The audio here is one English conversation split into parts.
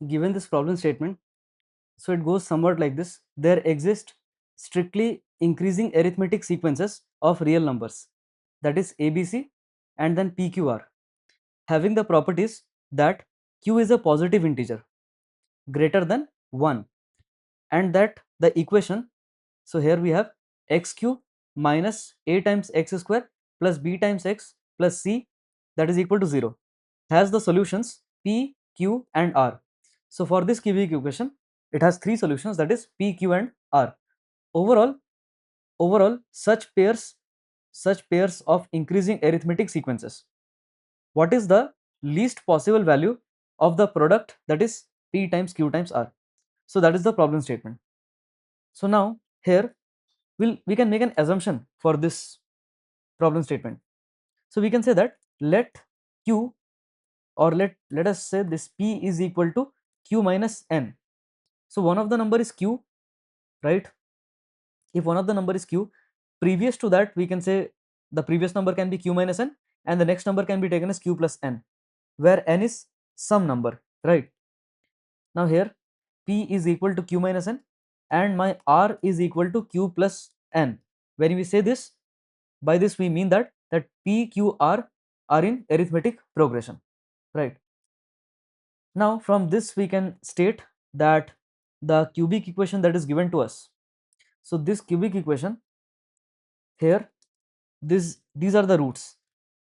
given this problem statement, so it goes somewhat like this: there exist strictly increasing arithmetic sequences of real numbers, that is ABC and then PQR, having the properties that q is a positive integer greater than 1, and that the equation, so here we have x cube minus a times x square plus b times x plus c, that is equal to 0, has the solutions p, q and r. So for this cubic equation it has three solutions, that is p, q and r. Overall such pairs of increasing arithmetic sequences, what is the least possible value of the product, that is p times q times r. So that is the problem statement. So now here we can make an assumption for this problem statement. So we can say that let q, or let us say this p is equal to q minus n. So one of the number is q, right? If one of the number is q, previous to that we can say the previous number can be q minus n, and the next number can be taken as q plus n, where n is some number, right? Now here p is equal to q minus n and my r is equal to q plus n. When we say this, by this we mean that p, q, r are in arithmetic progression, right? Now from this we can state that the cubic equation that is given to us, so this cubic equation here, these are the roots.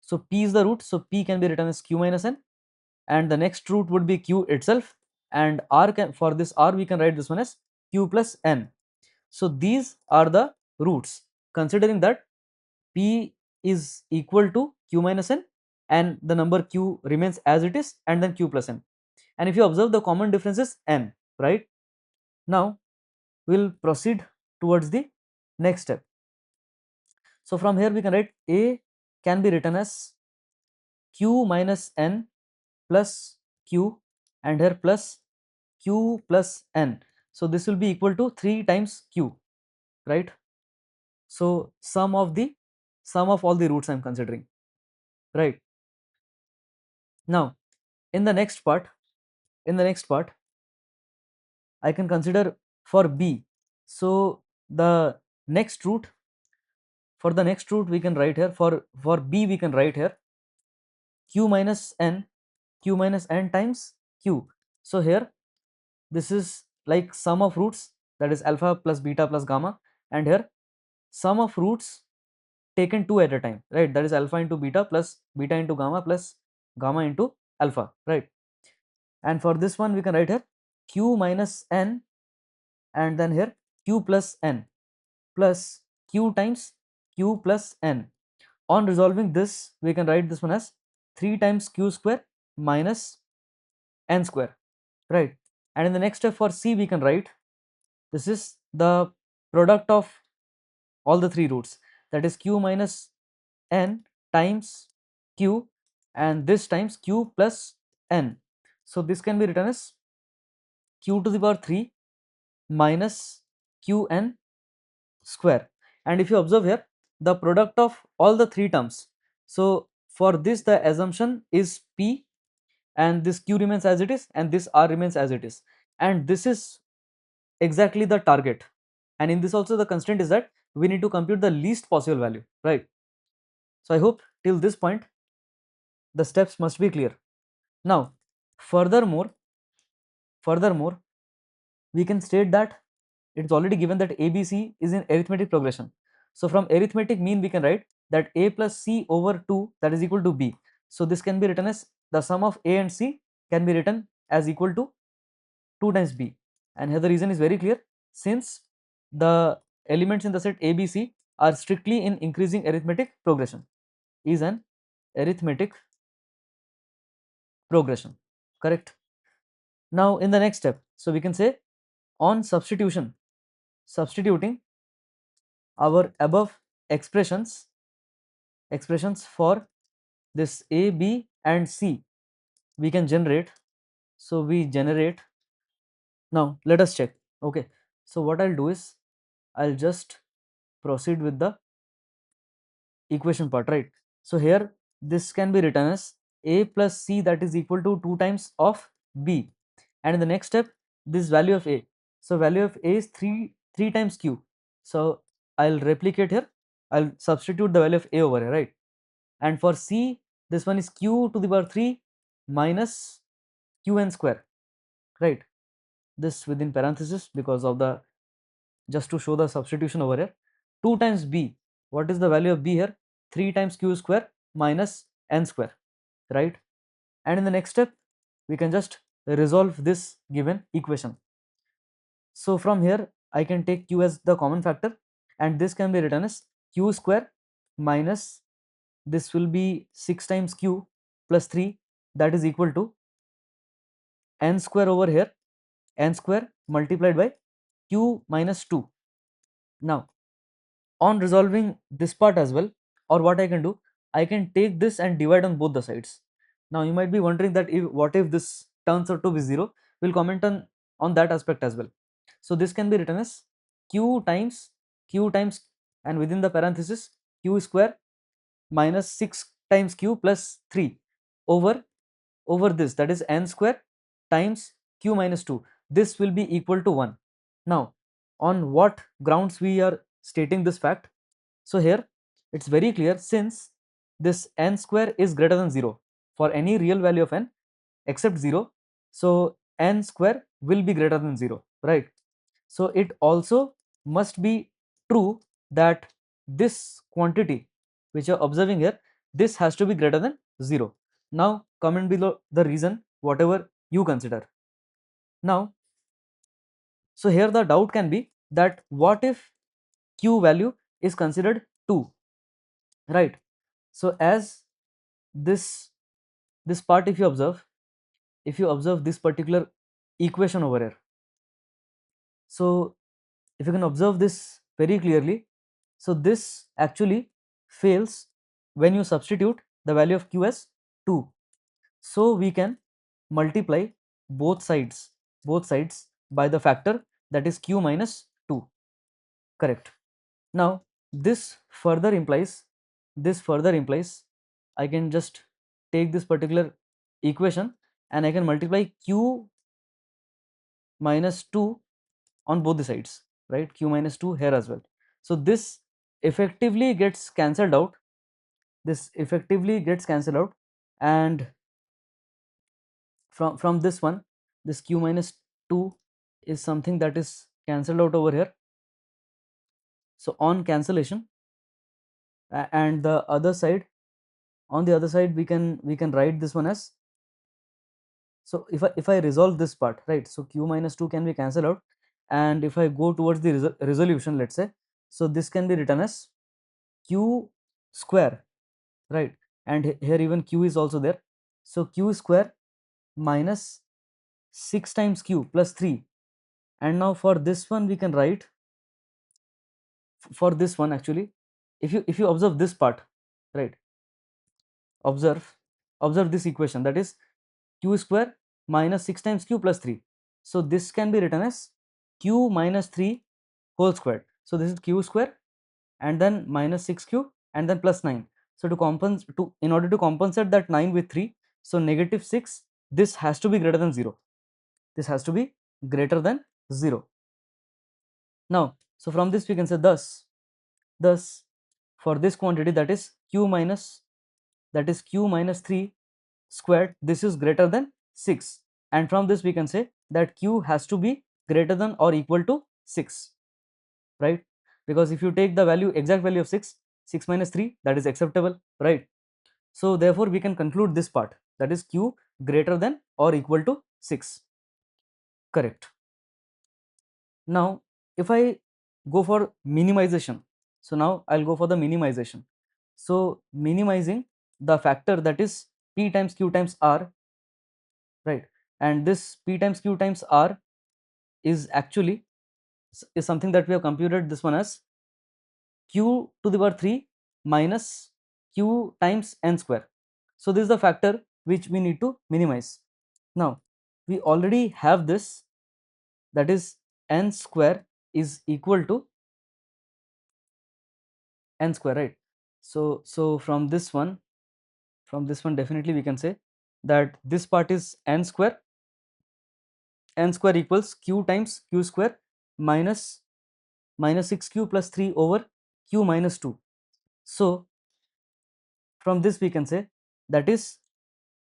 So p is the root, so p can be written as q minus n, and the next root would be q itself, and r can, for this r we can write this one as q plus n. So these are the roots, considering that p is equal to q minus n and the number q remains as it is, and then q plus n, and if you observe the common difference is n, right? Now we will proceed towards the next step. So from here we can write a can be written as q minus n plus q, and here plus q plus n. So this will be equal to 3 times q, right? So sum of all the roots I am considering, right? Now in the next part, I can consider for b. So the next root, for the next root we can write here, for b we can write here q minus n times q. So here this is like sum of roots, that is alpha plus beta plus gamma, and here sum of roots taken two at a time, right? That is alpha into beta plus beta into gamma plus gamma into alpha, right? And for this one we can write here q minus n, and then here q plus n plus q times q plus n. On resolving this we can write this one as 3 times q square minus n square, right? And in the next step for c we can write this is the product of all the three roots, that is q minus n times q, and this times q plus n. So this can be written as q to the power 3 minus qn square. And if you observe here the product of all the three terms, so for this the assumption is p, and this q remains as it is, and this r remains as it is, and this is exactly the target. And in this also the constraint is that we need to compute the least possible value, right? So I hope till this point the steps must be clear. Now furthermore we can state that it's already given that ABC is in arithmetic progression. So from arithmetic mean we can write that a plus c over 2, that is equal to b. So this can be written as the sum of a and c can be written as equal to 2 times b. And here the reason is very clear, since the elements in the set ABC are strictly in increasing arithmetic progression, is an arithmetic progression, correct? Now in the next step, so we can say on substituting our above expressions for this a, b and c we can generate. So we generate, now let us check. Okay, so what I'll do is I'll just proceed with the equation part, right? So here this can be written as a plus c, that is equal to 2 times of b, and in the next step this value of a, so value of a is 3 times q, so I'll replicate here, I'll substitute the value of a over here, right? And for c, this one is q to the power 3 minus qn square, right? This within parenthesis because of the, just to show the substitution over here. 2 times b, what is the value of b here? 3 times q square minus n square, right? And in the next step we can just resolve this given equation. So from here I can take q as the common factor, and this can be written as q square minus, this will be 6 times q plus 3, that is equal to n square over here, n square multiplied by q minus 2. Now on resolving this part as well, or what I can do, I can take this and divide on both the sides. Now you might be wondering that if, what if this turns out to be 0? We'll comment on that aspect as well. So this can be written as q times and within the parenthesis q square minus 6 times q plus 3 over this, that is n square times q minus 2. This will be equal to 1. Now on what grounds we are stating this fact? So here it's very clear, since this n square is greater than 0 for any real value of n except 0, so n square will be greater than 0, right? So it also must be true that this quantity which you are observing here, this has to be greater than 0. Now comment below the reason, whatever you consider. Now, so here the doubt can be that what if q value is considered 2, right? So as this part, if you observe this particular equation over here, so if you can observe this very clearly, so this actually fails when you substitute the value of q as 2. So we can multiply both sides by the factor, that is q minus 2, correct? Now this further implies I can just take this particular equation and I can multiply q minus 2 on both the sides, right? Q minus 2 here as well. So this effectively gets cancelled out, and from this one, this q minus 2 is something that is cancelled out over here. So on cancellation, and the other side, on the other side we can write this one as, so if I resolve this part, right, so q minus 2 can be cancelled out, and if I go towards the resolution, let's say, so this can be written as q square, right, and here even q is also there, so q square minus 6 times q plus 3, and now for this one we can write, for this one actually, if you observe this part, right, observe this equation, that is q square minus 6 times q plus 3, so this can be written as q minus 3 whole squared, so this is q square and then minus 6q and then plus 9. So in order to compensate that 9 with 3, so negative 6, this has to be greater than 0, this has to be greater than 0. Now so from this we can say, thus for this quantity, that is q minus 3 squared, this is greater than 6, and from this we can say that q has to be greater than or equal to 6, right? Because if you take the exact value of 6 minus 3, that is acceptable, right? So therefore we can conclude this part, that is q greater than or equal to 6, correct? Now if I go for minimization, so now I'll go for the minimization. So minimizing the factor, that is p times q times r, right, and this p times q times r is actually is something that we have computed this one as q to the power 3 minus q times n square. So this is the factor which we need to minimize. Now we already have this, that is n square is equal to n square, right? So from this one definitely we can say that this part is n square n square equals q times q square minus 6q plus 3 over q minus 2. So from this we can say that is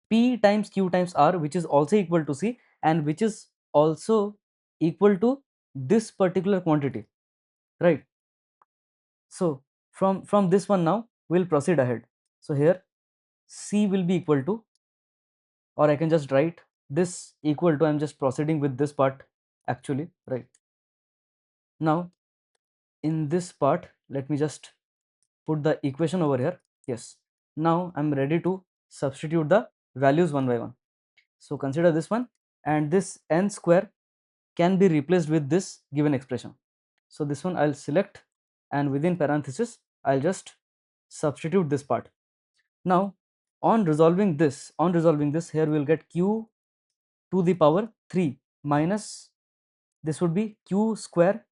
p times q times r, which is also equal to c and which is also equal to this particular quantity, right? So from this one now we'll proceed ahead. So here c will be equal to, or I can just write this equal to, I'm just proceeding with this part actually, right? Now in this part let me just put the equation over here. Yes, now I'm ready to substitute the values one by one. So consider this one, and this n square can be replaced with this given expression. So this one I'll select, and within parenthesis I'll just substitute this part. Now on resolving this, here we'll get q to the power 3 minus, this would be q square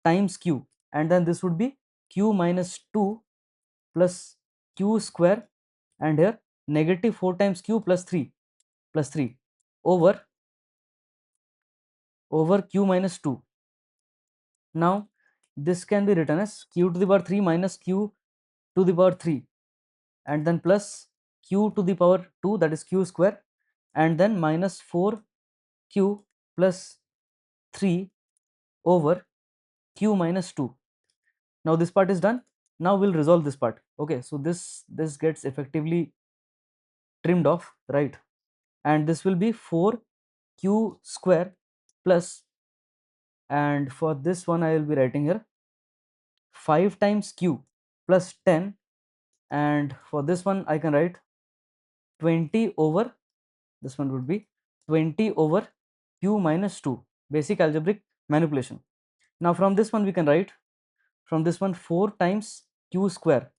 times q, and then this would be q minus 2 plus q square, and here negative 4 times q plus 3 over q minus 2. Now this can be written as q to the power 3 minus q to the power 3, and then plus q to the power 2, that is q square, and then minus 4q plus 3 over q minus 2. Now this part is done. Now we'll resolve this part. Okay, so this gets effectively trimmed off, right? And this will be 4q square plus, and for this one I will be writing here 5 times q plus 10, and for this one I can write 20 over, this one would be 20 over q minus 2, basic algebraic manipulation. Now from this one we can write, from this one 4 times q square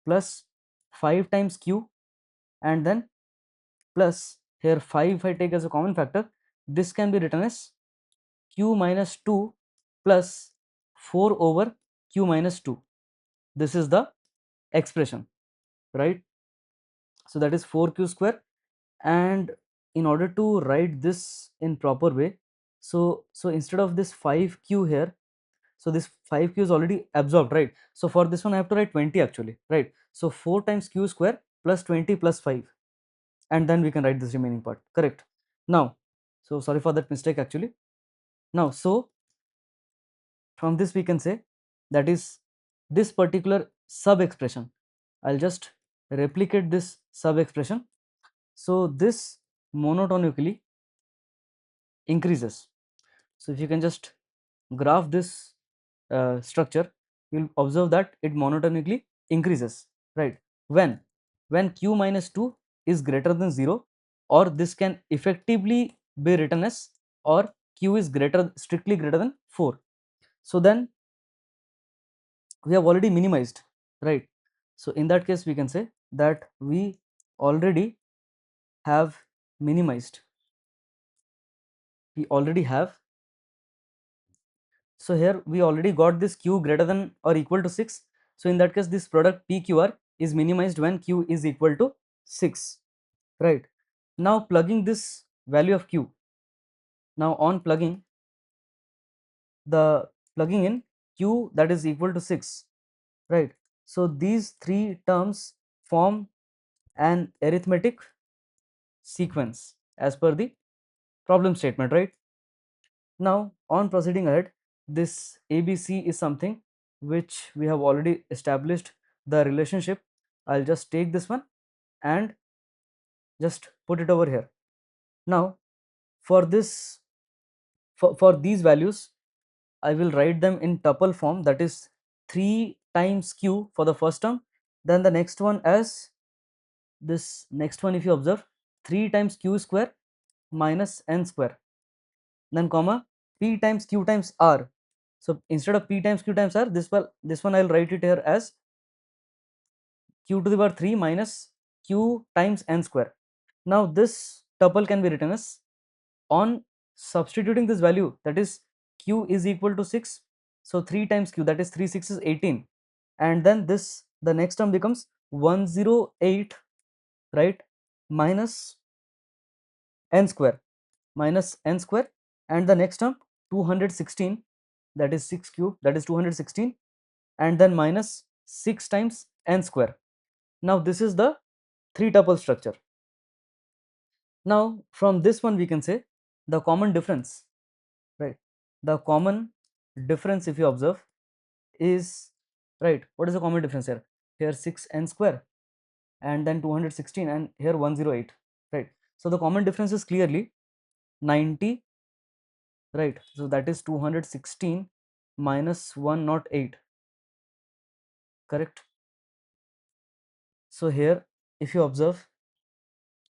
plus 5 times q, and then plus here 5 if I take as a common factor, this can be written as q minus 2 plus 4 over q minus 2. This is the expression, right? So that is 4q square, and in order to write this in proper way, so instead of this 5q here, so this 5q is already absorbed, right? So for this one I have to write 20 actually, right? So 4 times q square plus 20 plus 5, and then we can write this remaining part, correct? Now, so sorry for that mistake actually. Now so from this we can say that is this particular sub expression, I'll just replicate this sub expression. So this monotonically increases. So if you can just graph this structure, you'll observe that it monotonically increases, right? When q minus 2 is greater than 0, or this can effectively be written as, or q is strictly greater than 4. So then we have already minimized, right? So in that case we can say that we already have minimized, we already have, so here we already got this q greater than or equal to 6. So in that case this product pqr is minimized when q is equal to 6, right? Now plugging this value of q, now on plugging in q that is equal to 6, right? So these three terms form an arithmetic sequence as per the problem statement, right? Now on proceeding ahead, this ABC is something which we have already established the relationship. I'll just take this one and just put it over here. Now for this, for these values I will write them in tuple form, that is 3 times q for the first term, then the next one as this next one, if you observe, 3 times q square minus n square, then comma p times q times r. So instead of p times q times r, this one I'll write it here as q to the power 3 minus q times n square. Now this tuple can be written as, on substituting this value, that is q is equal to 6, so 3 times q, that is 3 6 is 18, and then this, the next term becomes 108, right, minus n square. minus n square, and the next term 216, that is 6 cube, that is 216, and then minus 6 times n square. Now this is the 3 tuple structure. Now from this one we can say the common difference, right? The common difference, if you observe, is, right, what is the common difference here? Here 6n square and then 216 and here 108, right? So the common difference is clearly 90, right? So that is 216 minus 108, correct? So here if you observe,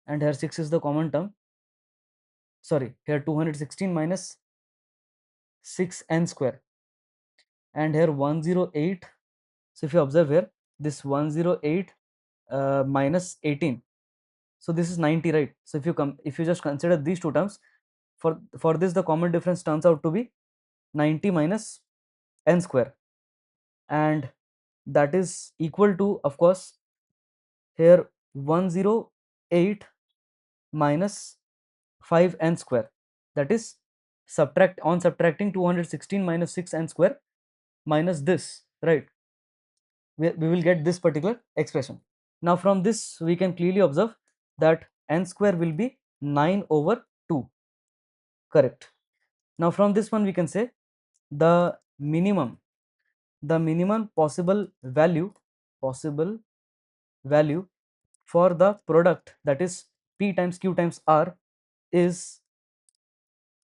and here 6 is the common term, sorry, here 216 minus 6n square, and here 108. So if you observe here, this 108 minus 18, so this is 90, right? So if you just consider these two terms, for this the common difference turns out to be 90 minus n square, and that is equal to, of course, here 108 minus 5n square, that is subtracting 216 minus 6n square minus this, right? We will get this particular expression. Now from this we can clearly observe that n square will be 9 over 2, correct? Now from this one we can say the minimum possible value for the product, that is P times Q times R, is,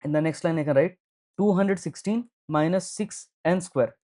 in the next line I can write 216 minus 6n square,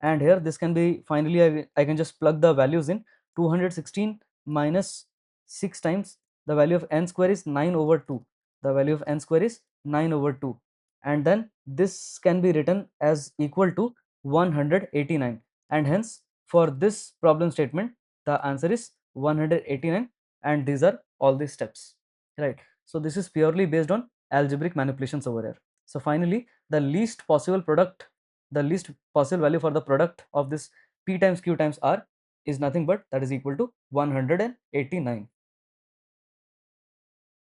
and here this can be, finally I can just plug the values in. 216 minus 6 times the value of n square is 9 over 2, the value of n square is 9 over 2, and then this can be written as equal to 189, and hence for this problem statement the answer is 189, and these are all the steps, right? So this is purely based on algebraic manipulations over here. So finally the least possible value for the product of this P times Q times R is nothing but that is equal to 189.